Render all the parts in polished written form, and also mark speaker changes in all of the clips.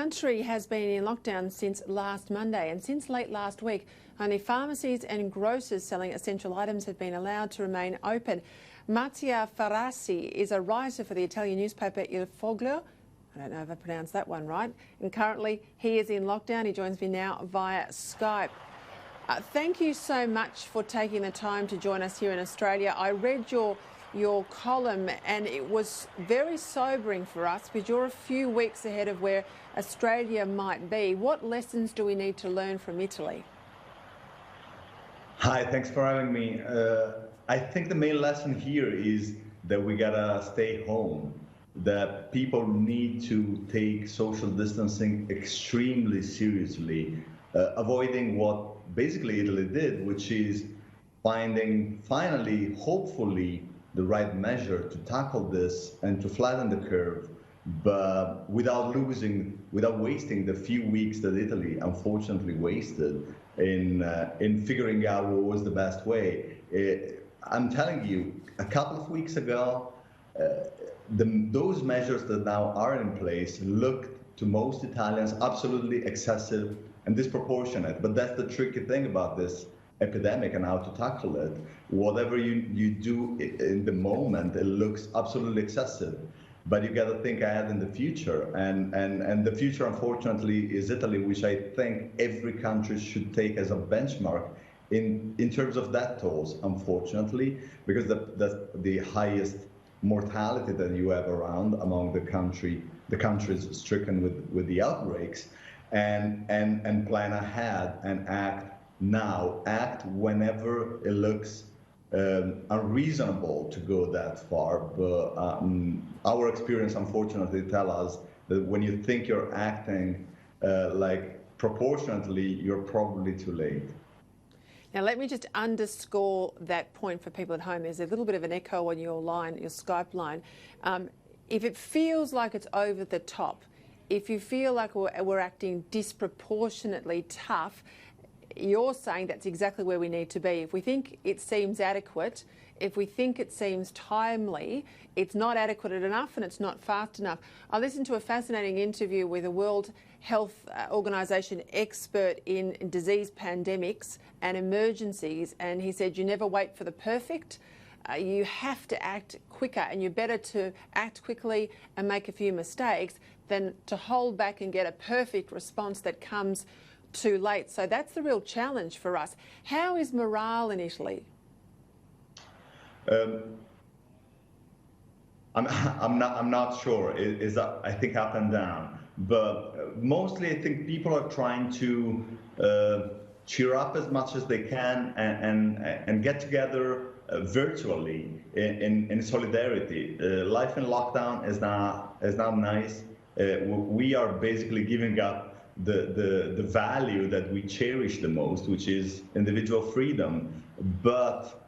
Speaker 1: country has been in lockdown since last Monday, and since late last week, only pharmacies and grocers selling essential items have been allowed to remain open. Mattia Ferraresi is a writer for the Italian newspaper Il Foglio. I don't know if I pronounced that one right. And currently he is in lockdown. He joins me now via Skype. Thank you so much for taking the time to join us here in Australia. I read your column and it was very sobering for us because you're a few weeks ahead of where Australia might be. What lessons do we need to learn from Italy?
Speaker 2: Hi, thanks for having me. I think the main lesson here is that we gotta stay home, that people need to take social distancing extremely seriously, avoiding what basically Italy did, which is finding finally, hopefully, the right measure to tackle this and to flatten the curve, but without wasting the few weeks that Italy unfortunately wasted in figuring out what was the best way. I'm telling you, a couple of weeks ago, those measures that now are in place looked to most Italians absolutely excessive and disproportionate. But that's the tricky thing about this epidemic and how to tackle it. Whatever you do in the moment, it looks absolutely excessive. But you got to think ahead in the future, and the future, unfortunately, is Italy, which I think every country should take as a benchmark in terms of death tolls, unfortunately, because that's the highest mortality that you have around among the countries stricken with the outbreaks, and plan ahead and act now, act whenever it looks unreasonable to go that far. But our experience, unfortunately, tells us that when you think you're acting like proportionately, you're probably too late.
Speaker 1: Now, let me just underscore that point for people at home. There's a little bit of an echo on your line, your Skype line. If it feels like it's over the top, if you feel like we're acting disproportionately tough, you're saying that's exactly where we need to be. If we think it seems adequate, if we think it seems timely, it's not adequate enough and it's not fast enough. I listened to a fascinating interview with a World Health Organization expert in disease pandemics and emergencies, and he said you never wait for the perfect. You have to act quicker, and you're better to act quickly and make a few mistakes than to hold back and get a perfect response that comes too late. So that's the real challenge for us. How is morale in Italy?
Speaker 2: I'm not sure. It is I think up and down, but mostly I think people are trying to cheer up as much as they can and get together virtually in solidarity. Life in lockdown is not nice. We are basically giving up the value that we cherish the most, which is individual freedom. But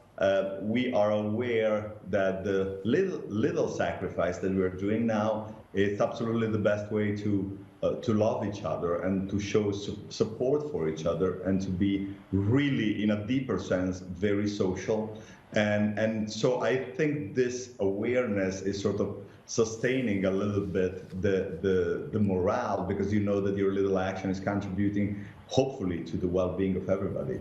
Speaker 2: we are aware that the little sacrifice that we're doing now is absolutely the best way to love each other and to show support for each other and to be really, in a deeper sense, very social. And so I think this awareness is sort of sustaining a little bit the morale, because you know that your little action is contributing, hopefully, to the well-being of everybody.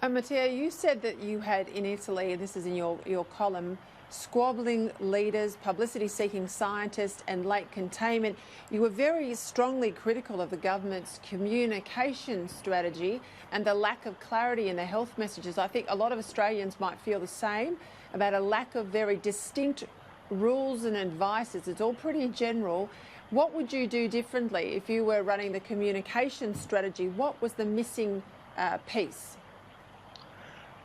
Speaker 1: Mattia, you said that you had in Italy, this is in your column, squabbling leaders, publicity-seeking scientists and late containment. You were very strongly critical of the government's communication strategy and the lack of clarity in the health messages. I think a lot of Australians might feel the same about a lack of very distinct rules and advices. It's all pretty general. What would you do differently if you were running the communication strategy? What was the missing piece?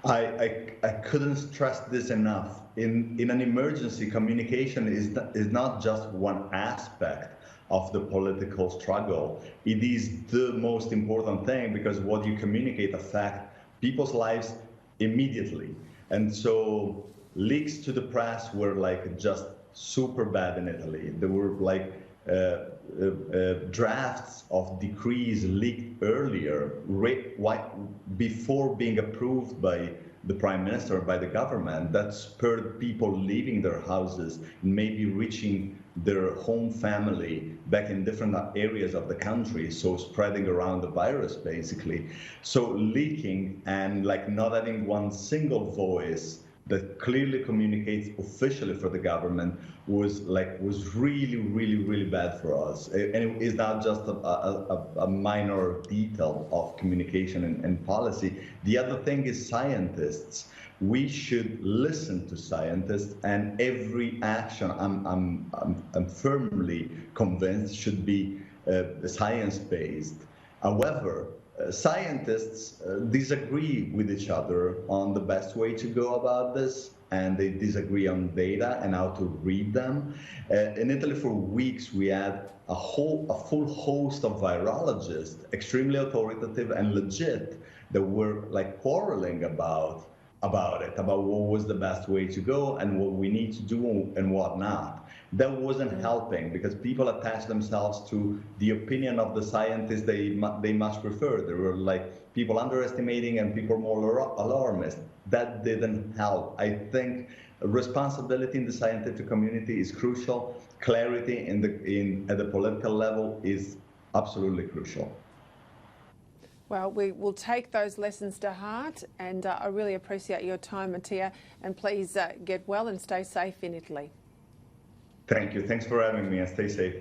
Speaker 2: I couldn't stress this enough. In an emergency, communication is not just one aspect of the political struggle. It is the most important thing, because what you communicate affects people's lives immediately. And so leaks to the press were like just super bad in Italy. There were like drafts of decrees leaked earlier, before being approved by the prime minister, by the government, that spurred people leaving their houses, maybe reaching their home family back in different areas of the country, so spreading around the virus basically. So leaking and like not having one single voice that clearly communicates officially for the government was really bad for us. And it is not just a minor detail of communication and policy. The other thing is scientists. We should listen to scientists, and every action, I'm firmly convinced, should be science-based. However, scientists disagree with each other on the best way to go about this, and they disagree on data and how to read them. In Italy, for weeks, we had a full host of virologists, extremely authoritative and legit, that were like quarreling about what was the best way to go and what we need to do and what not. That wasn't helping because people attached themselves to the opinion of the scientists they much preferred. There were like people underestimating and people more alarmist. That didn't help. I think responsibility in the scientific community is crucial. Clarity at the political level is absolutely crucial.
Speaker 1: Well, we will take those lessons to heart, and I really appreciate your time, Mattia, and please get well and stay safe in Italy.
Speaker 2: Thank you. Thanks for having me, and stay safe.